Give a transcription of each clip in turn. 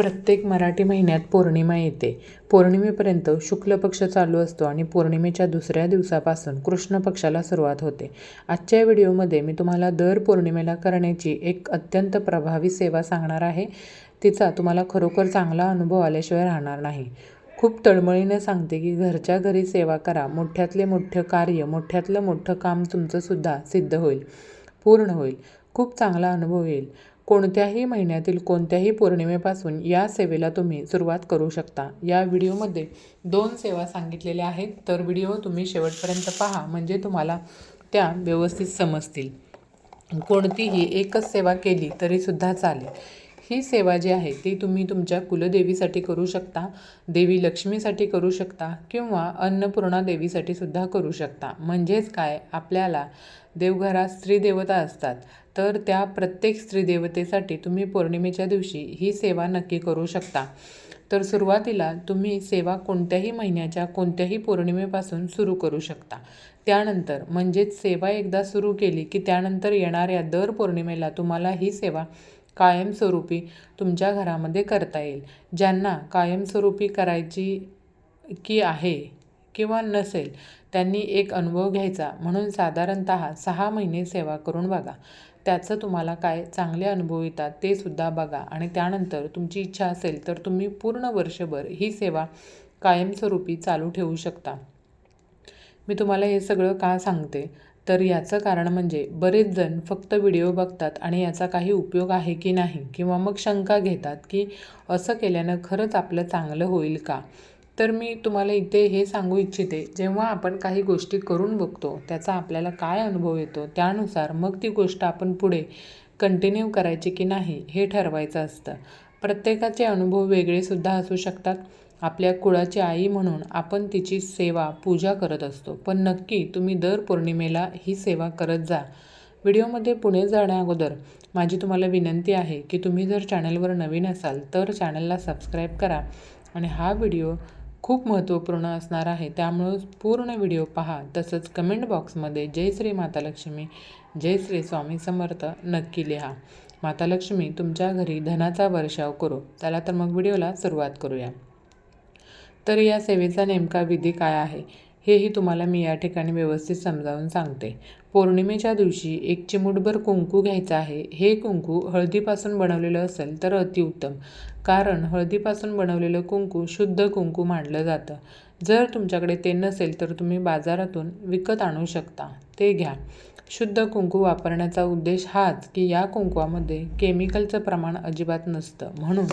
प्रत्येक मराठी महिन्यात पौर्णिमा येते. पौर्णिमेपर्यंत शुक्ल पक्ष चालू असतो आणि पौर्णिमेच्या दुसऱ्या दिवसापासून कृष्ण पक्षाला सुरुवात होते. आजच्या व्हिडिओमध्ये मी तुम्हाला दर पौर्णिमेला करण्याची एक अत्यंत प्रभावी सेवा सांगणार आहे. तिचा तुम्हाला खरोखर चांगला अनुभव आल्याशिवाय राहणार नाही. खूप तळमळीनं सांगते की घरच्या घरी सेवा करा. मोठ्यातले मोठं कार्य, मोठ्यातलं मोठं काम तुमचंसुद्धा सिद्ध होईल, पूर्ण होईल. खूप चांगला अनुभव येईल. कोणत्याही महिन्यातील कोणत्याही पौर्णिमेपासून या सेवेला तुम्ही सुरुवात करू शकता. या व्हिडिओमध्ये 2 सेवा सांगितलेल्या आहेत, तर व्हिडिओ तुम्ही शेवटपर्यंत पहा म्हणजे तुम्हाला त्या व्यवस्थित समजतील. कोणतीही एकच सेवा केली तरीसुद्धा चालेल. ही सेवा जी आहे ती तुम्ही तुमच्या कुलदेवीसाठी करू शकता, देवी लक्ष्मीसाठी करू शकता किंवा अन्नपूर्णा देवीसाठी सुद्धा करू शकता. म्हणजेच काय, आपल्याला देवघरात स्त्री देवता असतात, तर त्या प्रत्येक स्त्री देवतेसाठी तुम्ही पौर्णिमेच्या दिवशी ही सेवा नक्की करू शकता. तर सुरुवातीला तुम्ही सेवा कोणत्याही महिन्याच्या कोणत्याही पौर्णिमेपासून सुरू करू शकता. त्यानंतर म्हणजेच सेवा एकदा सुरू केली की त्यानंतर येणाऱ्या दर पौर्णिमेला तुम्हाला ही सेवा कायमस्वरूपी तुमच्या घरामध्ये करता येईल. ज्यांना कायमस्वरूपी करायची की आहे किंवा नसेल, त्यांनी एक अनुभव घ्यायचा म्हणून साधारणतः 6 महिने सेवा करून बघा. त्याचं तुम्हाला काय चांगले अनुभव येतात ते सुद्धा बघा आणि त्यानंतर तुमची इच्छा असेल तर तुम्ही पूर्ण वर्षभर ही सेवा कायमस्वरूपी चालू ठेवू शकता. मी तुम्हाला हे सगळं का सांगते, तर याचं कारण म्हणजे बरेच जण फक्त व्हिडिओ बघतात आणि याचा काही उपयोग आहे की नाही, किंवा मग शंका घेतात की असं केल्यानं खरंच आपलं चांगलं होईल का. तर मी तुम्हाला इथे हे सांगू इच्छिते, जेव्हा आपण काही गोष्टी करून बघतो त्याचा आपल्याला काय अनुभव येतो, त्यानुसार मग ती गोष्ट आपण पुढे कंटिन्यू करायची की नाही हे ठरवायचं असतं. प्रत्येकाचे अनुभव वेगळेसुद्धा असू शकतात. आपल्या कुळाची आई म्हणून आपण तिची सेवा, पूजा करत असतो. पण नक्की तुम्ही दर पौर्णिमेला ही सेवा करत जा. व्हिडिओमध्ये पुढे जाण्याअगोदर माझी तुम्हाला विनंती आहे की तुम्ही जर चॅनलवर नवीन असाल तर चॅनलला सबस्क्राईब करा आणि हा व्हिडिओ खूप महत्त्वपूर्ण असणार आहे, त्यामुळं पूर्ण व्हिडिओ पहा. तसंच कमेंट बॉक्समध्ये जय श्री माता लक्ष्मी, जय श्री स्वामी समर्थ नक्की लिहा. माता लक्ष्मी तुमच्या घरी धनाचा वर्षाव करो. चला तर मग व्हिडिओला सुरुवात करूया. तर या सेवेचा नेमका विधी काय आहे हेही तुम्हाला मी या ठिकाणी व्यवस्थित समजावून सांगते. पौर्णिमेच्या दिवशी एक चिमूटभर कुंकू घ्यायचं आहे. हे कुंकू हळदीपासून बनवलेलं असेल तर अतिउत्तम, कारण हळदीपासून बनवलेलं कुंकू शुद्ध कुंकू मानलं जातं. जर तुमच्याकडे ते नसेल तर तुम्ही बाजारातून विकत आणू शकता, ते घ्या. शुद्ध कुंकू वापरण्याचा उद्देश हाच की या कुंकवामध्ये केमिकलचं प्रमाण अजिबात नसतं, म्हणून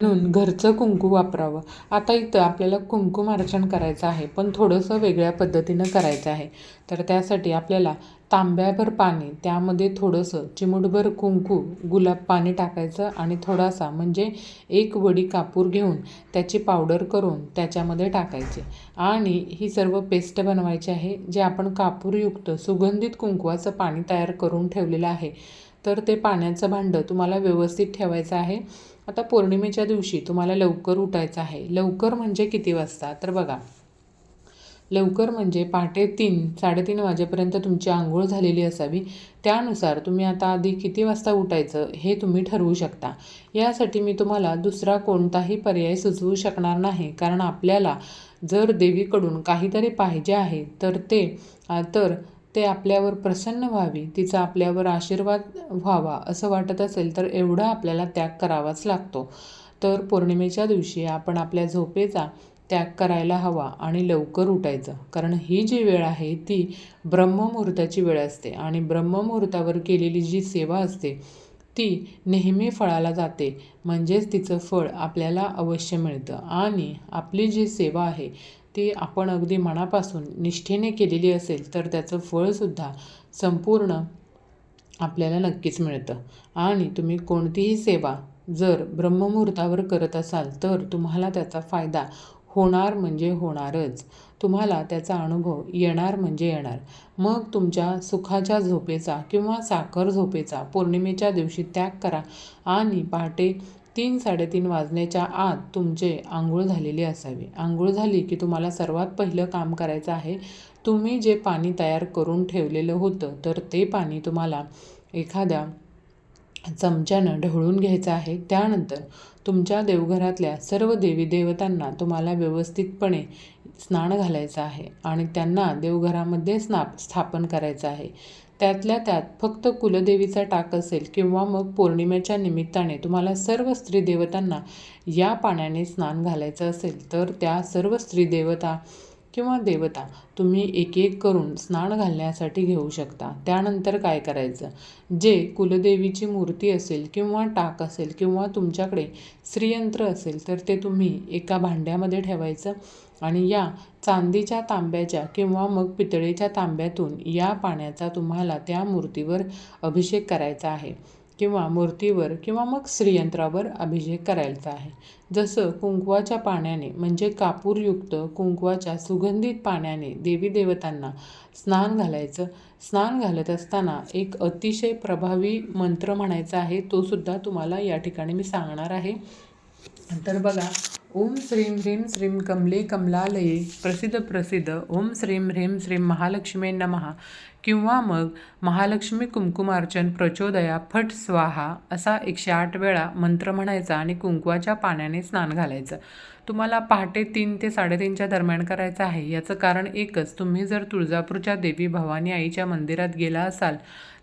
घरचं कुंकू वापरावं. आता इथं आपल्याला कुंकुमार्चन करायचं आहे, पण थोडंसं वेगळ्या पद्धतीनं करायचं आहे. तर त्यासाठी आपल्याला तांब्याभर पाणी, त्यामध्ये थोडंसं चिमूटभर कुंकू, गुलाब पाणी टाकायचं आणि थोडासा म्हणजे 1 वडी कापूर घेऊन त्याची पावडर करून त्याच्यामध्ये टाकायचे आणि ही सर्व पेस्ट बनवायची आहे. जे आपण कापूरयुक्त सुगंधित कुंकवाचं पाणी तयार करून ठेवलेलं आहे, तर ते पाण्याचं भांडं तुम्हाला व्यवस्थित ठेवायचं आहे. आता पौर्णिमेच्या दिवशी तुम्हाला लवकर उठायचं आहे. लवकर म्हणजे किती वाजता, तर बघा, लवकर म्हणजे पहाटे 3-3:30 वाजेपर्यंत तुमची आंघोळ झालेली असावी. त्यानुसार तुम्ही आता आधी किती वाजता उठायचं हे तुम्ही ठरवू शकता. यासाठी मी तुम्हाला दुसरा कोणताही पर्याय सुचवू शकणार नाही, कारण आपल्याला जर देवीकडून काहीतरी पाहिजे आहे तर ते आपल्यावर प्रसन्न व्हावी, तिचा आपल्यावर आशीर्वाद व्हावा असं वाटत असेल तर एवढा आपल्याला त्याग करावाच लागतो. तर पौर्णिमेच्या दिवशी आपण आपल्या झोपेचा त्याग करायला हवा आणि लवकर उठायचं, कारण ही जी वेळ आहे ती ब्रह्ममुहूर्ताची वेळ असते आणि ब्रह्ममुहूर्तावर केलेली जी सेवा असते ती नेहमी फळाला जाते. म्हणजेच तिचं फळ आपल्याला अवश्य मिळतं आणि आपली जी सेवा आहे ती आपण अगदी मनापासून निष्ठेने केलेली असेल तर त्याचं फळसुद्धा संपूर्ण आपल्याला नक्कीच मिळतं. आणि तुम्ही कोणतीही सेवा जर ब्रह्ममुहूर्तावर करत असाल तर तुम्हाला त्याचा फायदा होणार म्हणजे होणारच. तुम्हाला त्याचा अनुभव येणार म्हणजे येणार. मग तुमच्या सुखाच्या झोपेचा किंवा साखर झोपेचा पौर्णिमेच्या दिवशी त्याग करा आणि पहाटे 3-3:30 वाजण्याच्या आत तुमचे आंघोळ झालेली असावी. आंघोळ झाली की तुम्हाला सर्वात पहिलं काम करायचं आहे, तुम्ही जे पाणी तयार करून ठेवलेलं होतं तर ते पाणी तुम्हाला एखाद्या चमच्यानं ढवळून घ्यायचं आहे. त्यानंतर तुमच्या देवघरातल्या सर्व देवी देवतांना तुम्हाला व्यवस्थितपणे स्नान घालायचं आहे आणि त्यांना देवघरामध्ये स्थापन करायचं आहे. त्यातल्या त्यात फक्त कुलदेवीचा टाक असेल किंवा मग पौर्णिमेच्या निमित्ताने तुम्हाला सर्व स्त्री देवतांना या पाण्याने स्नान घालायचं असेल तर त्या सर्व स्त्री देवता किंवा देवता तुम्ही एक एक करून स्नान घालण्यासाठी घेऊ शकता. त्यानंतर काय करायचं, जे कुलदेवीची मूर्ती असेल किंवा टाक असेल किंवा तुमच्याकडे श्रीयंत्र असेल तर ते तुम्ही एका भांड्यामध्ये ठेवायचं आणि या चांदीच्या तांब्याच्या किंवा मग पितळेच्या तांब्यातून या पाण्याचा तुम्हाला त्या मूर्तीवर अभिषेक करायचा आहे किंवा मूर्तीवर किंवा मग श्रीयंत्रावर अभिषेक करायचा आहे. जसं कुंकवाच्या पाण्याने म्हणजे कापूरयुक्त कुंकवाच्या सुगंधित पाण्याने देवी देवतांना स्नान घालायचं. स्नान घालत असताना एक अतिशय प्रभावी मंत्र म्हणायचा आहे, तो सुद्धा तुम्हाला या ठिकाणी मी सांगणार आहे. तर बघा, ओम श्रीं ह्रीं श्रीं कमले कमलालये प्रसिद्ध प्रसिद्ध ओम श्रीं ह्रीं श्रीं महालक्ष्मी नमः किंवा मग महालक्ष्मी कुंकुमार्चन प्रचोदया फट स्वाहा असा 108 वेळा मंत्र म्हणायचा आणि कुंकवाच्या पाण्याने स्नान घालायचं. तुम्हाला पहाटे 3 ते 3:30च्या दरम्यान करायचं आहे. याचं कारण एकच, तुम्ही जर तुळजापूरच्या देवी भवानी आईच्या मंदिरात गेला असाल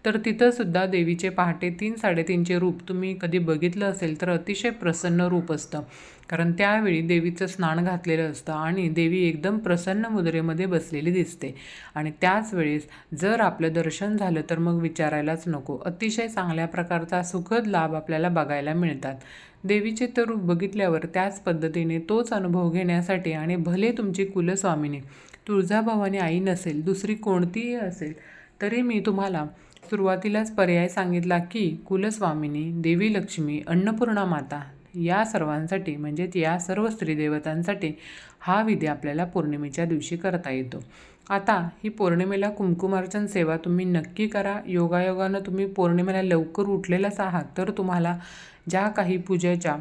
तर तिथंसुद्धा देवीचे पहाटे 3-3:30चे रूप तुम्ही कधी बघितलं असेल तर अतिशय प्रसन्न रूप असतं. कारण त्यावेळी देवीचं स्नान घातलेलं असतं आणि देवी एकदम प्रसन्न मुद्रेमध्ये बसलेली दिसते. आणि त्याच वेळेस जर आपलं दर्शन झालं तर मग विचारायलाच नको, अतिशय चांगल्या प्रकारचा सुखद लाभ आपल्याला बघायला मिळतात. देवीचे तर रूप बघितल्यावर त्याच पद्धतीने तोच अनुभव घेण्यासाठी आणि भले तुमची कुलस्वामिनी तुळजाभवानी आई नसेल, दुसरी कोणतीही असेल, तरी मी तुम्हाला सुरुवातीलाच पर्याय सांगितला की कुलस्वामिनी, देवी लक्ष्मी, अन्नपूर्णा माता या सर्वांसाठी म्हणजेच या सर्व स्त्री देवतांसाठी हा विधी आपल्याला पौर्णिमेच्या दिवशी करता येतो. आता ही पौर्णिमेला कुंकुमार्चन सेवा तुम्ही नक्की करा. योगायोगानं तुम्ही पौर्णिमेला लवकर उठलेलाच आहात तर तुम्हाला ज्या काही पूजेच्या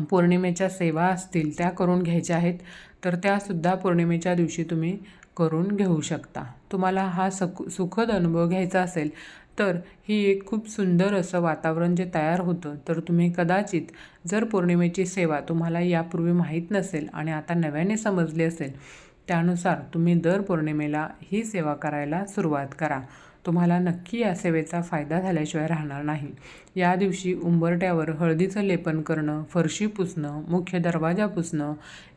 पौर्णिमेच्या सेवा असतील त्या करून घ्यायच्या आहेत तर त्यासुद्धा पौर्णिमेच्या दिवशी तुम्ही करून घेऊ शकता. तुम्हाला हा सुखद अनुभव घ्यायचा असेल तर ही एक खूप सुंदर असं वातावरण जे तयार होतं, तर तुम्ही कदाचित जर पौर्णिमेची सेवा तुम्हाला यापूर्वी माहीत नसेल आणि आता नव्याने समजली असेल, त्यानुसार तुम्ही दर पौर्णिमेला ही सेवा करायला सुरुवात करा. तुम्हाला नक्की या सेवेचा फायदा झाल्याशिवाय राहणार नाही. या दिवशी उंबरट्यावर हळदीचं लेपन करणं, फरशी पुसणं, मुख्य दरवाजा पुसणं,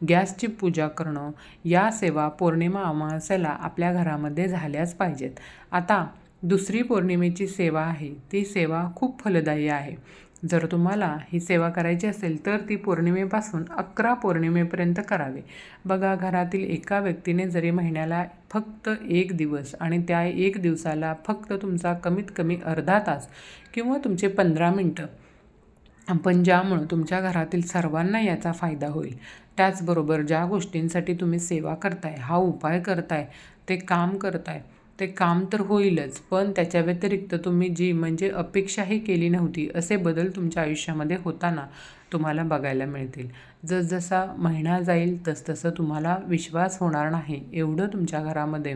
गॅसची पूजा करणं या सेवा पौर्णिमा अमावास्येला आपल्या घरामध्ये झाल्याच पाहिजेत. आता दुसरी पौर्णिमेची सेवा आहे, ती सेवा खूप फलदायी आहे. जर तुम्हाला ही सेवा करायची असेल तर ती पौर्णिमेपासून 11 पौर्णिमेपर्यंत करावी. बघा, घरातील एका व्यक्तीने जरी महिन्याला फक्त 1 दिवस आणि त्या 1 दिवसाला फक्त तुमचा कमीत कमी अर्धा तास किंवा तुमचे 15 मिनटं, पण ज्यामुळं तुमच्या घरातील सर्वांना याचा फायदा होईल. त्याचबरोबर ज्या गोष्टींसाठी तुम्ही सेवा करताय, हा उपाय करताय, ते काम करताय, ते काम तर होईलच, पण त्याच्या व्यतिरिक्त तुम्ही जी म्हणजे अपेक्षाही केली नव्हती असे बदल तुमच्या आयुष्यामध्ये होताना तुम्हाला बघायला मिळतील. जसजसा महिना जाईल तसतसं तुम्हाला विश्वास होणार नाही एवढं तुमच्या घरामध्ये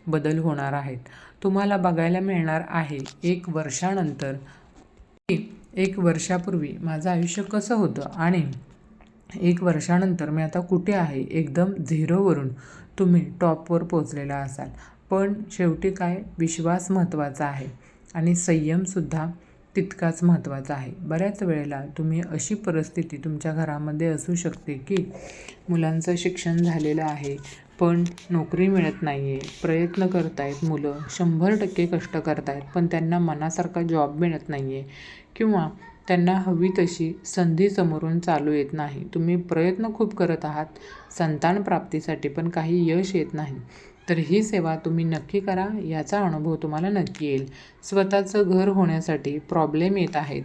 बदल होणार आहेत. तुम्हाला बघायला मिळणार आहे 1 वर्षानंतर की 1 वर्षापूर्वी माझं आयुष्य कसं होतं आणि 1 वर्षानंतर मी आता कुठे आहे. एकदम झिरोवरून तुम्ही टॉपवर पोचलेला असाल. पण शेवटी काय, विश्वास महत्त्वाचा आहे आणि संयमसुद्धा तितकाच महत्त्वाचा आहे. बऱ्याच वेळेला तुम्ही अशी परिस्थिती तुमच्या घरामध्ये असू शकते की मुलांचं शिक्षण झालेलं आहे पण नोकरी मिळत नाही आहे, प्रयत्न करतायत मुलं, 100% कष्ट करतायत पण त्यांना मनासारखा जॉब मिळत नाही आहे किंवा त्यांना हवी तशी संधी समोरून चालू येत नाही. तुम्ही प्रयत्न खूप करत आहात संतान प्राप्तीसाठी पण काही यश येत नाही. तर ही सेवा तुम्ही नक्की करा, याचा अनुभव तुम्हाला नक्की येईल. स्वतःचं घर होण्यासाठी प्रॉब्लेम येत आहेत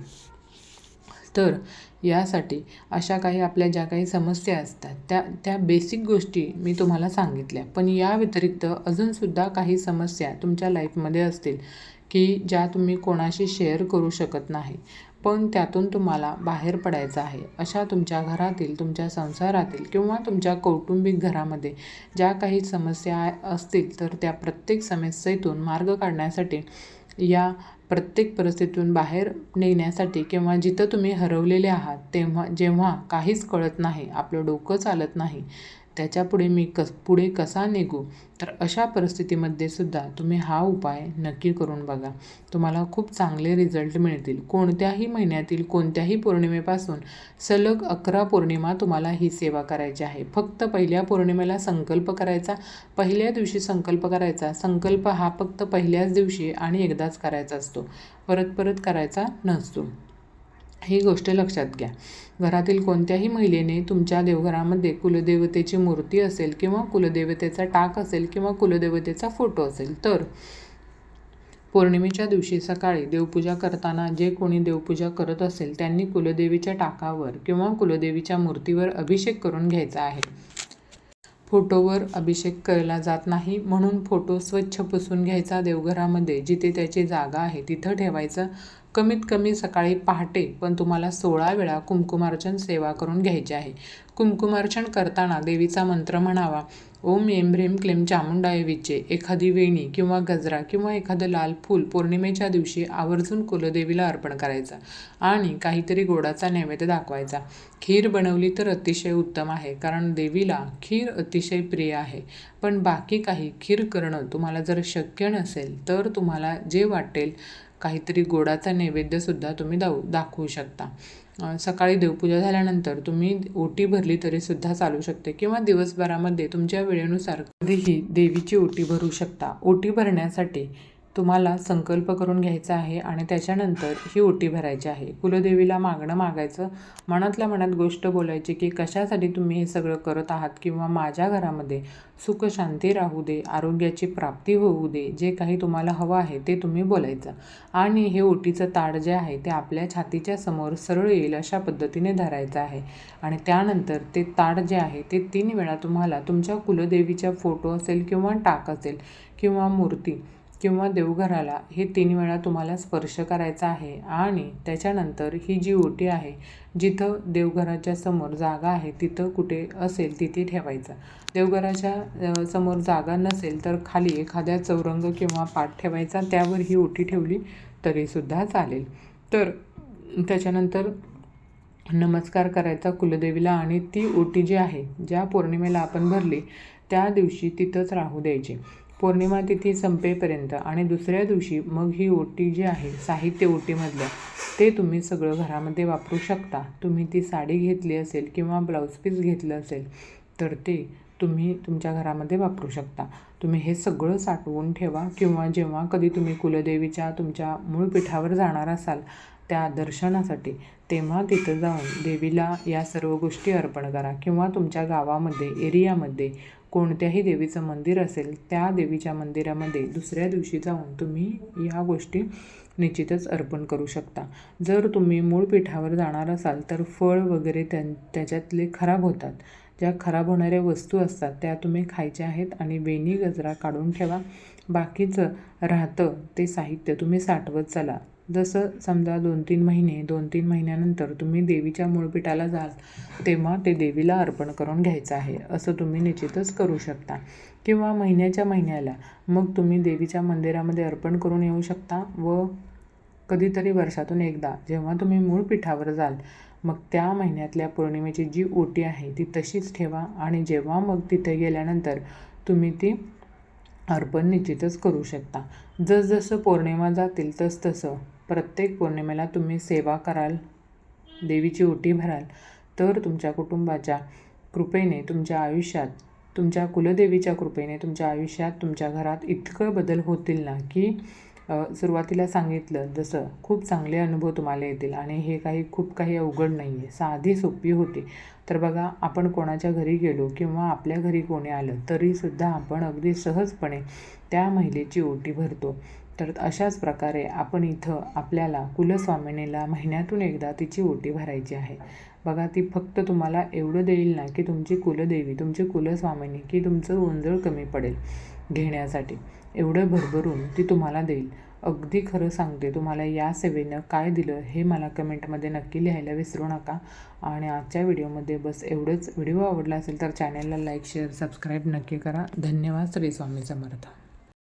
तर यासाठी अशा काही आपल्या ज्या काही समस्या असतात त्या बेसिक गोष्टी मी तुम्हाला सांगितल्या. पण या व्यतिरिक्त अजूनसुद्धा काही समस्या तुमच्या लाईफमध्ये असतील की ज्या तुम्ही कोणाशी शेअर करू शकत नाही, पण त्यातून तुम्हाला बाहेर पडायचं आहे. अशा तुमच्या घरातील, तुमच्या संसारातील किंवा तुमच्या कौटुंबिक घरामध्ये ज्या काही समस्या असतील तर त्या प्रत्येक समस्येतून मार्ग काढण्यासाठी या प्रत्येक परिस्थितीतून बाहेर निघण्यासाठी किंवा जिथं तुम्ही हरवलेले आहात तेव्हा जेव्हा काहीच कळत नाही, आपलं डोकं चालत नाही, त्याच्यापुढे मी पुढे कसा निघू, तर अशा परिस्थितीमध्ये सुद्धा तुम्ही हा उपाय नक्की करून बघा. तुम्हाला खूप चांगले रिझल्ट मिळतील. कोणत्याही महिन्यातील कोणत्याही पौर्णिमेपासून सलग 11 पौर्णिमा तुम्हाला ही सेवा करायची आहे. फक्त पहिल्या पौर्णिमेला संकल्प करायचा, पहिल्या दिवशी संकल्प करायचा. संकल्प हा फक्त पहिल्याच दिवशी आणि एकदाच करायचा असतो, परत परत करायचा नसतो. ही गोष्ट लक्षात घ्या. घरातील कोणत्याही महिलेने तुमच्या देवघरामध्ये कुलदेवतेची मूर्ती असेल किंवा कुलदेवतेचा टाक असेल किंवा कुलदेवतेचा फोटो असेल, तर पौर्णिमेच्या दिवशी सकाळी देवपूजा करताना जे कोणी देवपूजा करत असेल त्यांनी कुलदेवीच्या टाकावर किंवा कुलदेवीच्या मूर्तीवर अभिषेक करून घ्यायचा आहे. फोटोवर अभिषेक केला जात नाही, म्हणून फोटो स्वच्छ पुसून घ्यायचा. देवघरामध्ये जिथे त्याची जागा आहे तिथं ठेवायचं. कमीत कमी सकाळी पहाटे पण तुम्हाला 16 वेळा कुंकुमार्चन सेवा करून घ्यायचे आहे. कुंकुमार्चन करताना देवीचा मंत्र म्हणावा. ओम ऐं ह्रीं क्लीं चामुंडाय विचे. एखादी वेणी किंवा गजरा किंवा एखादं लाल फूल पौर्णिमेच्या दिवशी आवर्जून कुलदेवीला अर्पण करायचा आणि काहीतरी गोडाचा नैवेद्य दाखवायचा. खीर बनवली तर अतिशय उत्तम आहे, कारण देवीला खीर अतिशय प्रिय आहे. पण बाकी काही खीर करणं तुम्हाला जर शक्य नसेल तर तुम्हाला जे वाटेल काहीतरी गोडाचा नैवेद्यसुद्धा तुम्ही दाखवू शकता. सकाळी देवपूजा झाल्यानंतर तुम्ही ओटी भरली तरीसुद्धा चालू शकते किंवा दिवसभरामध्ये तुमच्या वेळेनुसार कधीही देवीची ओटी भरू शकता. ओटी भरण्यासाठी तुम्हाला संकल्प करून घ्यायचा आहे आणि त्याच्यानंतर ही ओटी भरायची आहे. कुलदेवीला मागणं मागायचं, मनातल्या मनात गोष्ट बोलायची की कशासाठी तुम्ही हे सगळं करत आहात किंवा माझ्या घरामध्ये सुख शांती राहू दे, आरोग्याची प्राप्ती होऊ दे, जे काही तुम्हाला हवं आहे ते तुम्ही बोलायचं. आणि हे ओटीचं ताट जे आहे ते आपल्या छातीच्या समोर सरळ येईल अशा पद्धतीने धरायचं आहे. आणि त्यानंतर ते ताट जे आहे ते 3 वेळा तुम्हाला तुमच्या कुलदेवीच्या फोटो असेल किंवा टाक असेल किंवा मूर्ती किंवा देवघराला हे 3 वेळा तुम्हाला स्पर्श करायचा आहे. आणि त्याच्यानंतर ही जी ओटी आहे जिथं देवघराच्या समोर जागा आहे तिथं कुठे असेल तिथे ठेवायचं. देवघराच्या समोर जागा नसेल तर खाली एखाद्या चौरंग किंवा पाट ठेवायचा, त्यावर ही ओटी ठेवली तरीसुद्धा चालेल. तर त्याच्यानंतर नमस्कार करायचा कुलदेवीला आणि ती ओटी जी आहे ज्या पौर्णिमेला आपण भरली त्या दिवशी तिथंच राहू द्यायची पौर्णिमा तिथी संपेपर्यंत. आणि दुसऱ्या दिवशी मग ही ओटी जी आहे साहित्य ओटीमधलं ते तुम्ही सगळं घरामध्ये वापरू शकता. तुम्ही ती साडी घेतली असेल किंवा ब्लाऊज पीस घेतलं असेल तर ते तुम्ही तुमच्या घरामध्ये वापरू शकता. तुम्ही हे सगळं साठवून ठेवा किंवा जेव्हा कधी तुम्ही कुलदेवीच्या तुमच्या मूळ पीठावर जाणार असाल त्या दर्शनासाठी, तेव्हा तिथं जाऊन देवीला या सर्व गोष्टी अर्पण करा. किंवा तुमच्या गावामध्ये एरियामध्ये कोणत्याही देवीचं मंदिर असेल त्या देवीच्या मंदिरामध्ये दुसऱ्या दिवशी जाऊन तुम्ही या गोष्टी निश्चितच अर्पण करू शकता. जर तुम्ही मूळ पीठावर जाणार असाल तर फळ वगैरे त्याच्यातले खराब होतात. ज्या खराब होणाऱ्या वस्तू असतात त्या तुम्ही खायच्या आहेत आणि वेणी गजरा काढून ठेवा. बाकीचं राहतं ते साहित्य तुम्ही साठवत चला. जसं समजा 2-3 महिन्यानंतर तुम्ही देवीच्या मूळपीठाला जाल तेव्हा ते देवीला अर्पण करून घ्यायचं आहे, असं तुम्ही निश्चितच करू शकता. किंवा महिन्याला मग तुम्ही देवीच्या मंदिरामध्ये अर्पण करून येऊ शकता. व कधीतरी वर्षातून एकदा जेव्हा तुम्ही मूळ पीठावर जाल मग त्या महिन्यातल्या पौर्णिमेची जी ओटी आहे ती तशीच ठेवा आणि जेव्हा मग तिथे गेल्यानंतर तुम्ही ती अर्पण निश्चितच करू शकता. जसजसं पौर्णिमा जातील तसतसं प्रत्येक पौर्णिमेला तुम्ही सेवा कराल, देवीची ओटी भराल, तर तुमच्या कुटुंबाच्या कृपेने तुमच्या आयुष्यात, तुमच्या कुलदेवीच्या कृपेने तुमच्या आयुष्यात, तुमच्या घरात इतकं बदल होतील ना की सुरुवातीला सांगितलं जसं खूप चांगले अनुभव तुम्हाला येतील. आणि हे खूप काही अवघड नाही आहे, साधी सोपी होती. तर बघा, आपण कोणाच्या घरी गेलो किंवा आपल्या घरी कोणी आलं तरीसुद्धा आपण अगदी सहजपणे त्या महिलेची ओटी भरतो. तर अशाच प्रकारे आपण इथं आपल्याला कुलस्वामिनीला महिन्यातून एकदा तिची ओटी भरायची आहे. बघा, ती फक्त तुम्हाला एवढं देईल ना की तुमची कुलदेवी, तुमची कुलस्वामिनी की तुमचं ओंजळ कमी पडेल घेण्यासाठी, एवढं भरभरून ती तुम्हाला देईल. अगदी खरं सांगते, तुम्हाला या सेवेनं काय दिलं हे मला कमेंटमध्ये नक्की लिहायला विसरू नका. आणि आजच्या व्हिडिओमध्ये बस एवढंच. व्हिडिओ आवडला असेल तर चॅनलला लाईक, शेअर, सबस्क्राईब नक्की करा. धन्यवाद. श्री स्वामी समर्थ.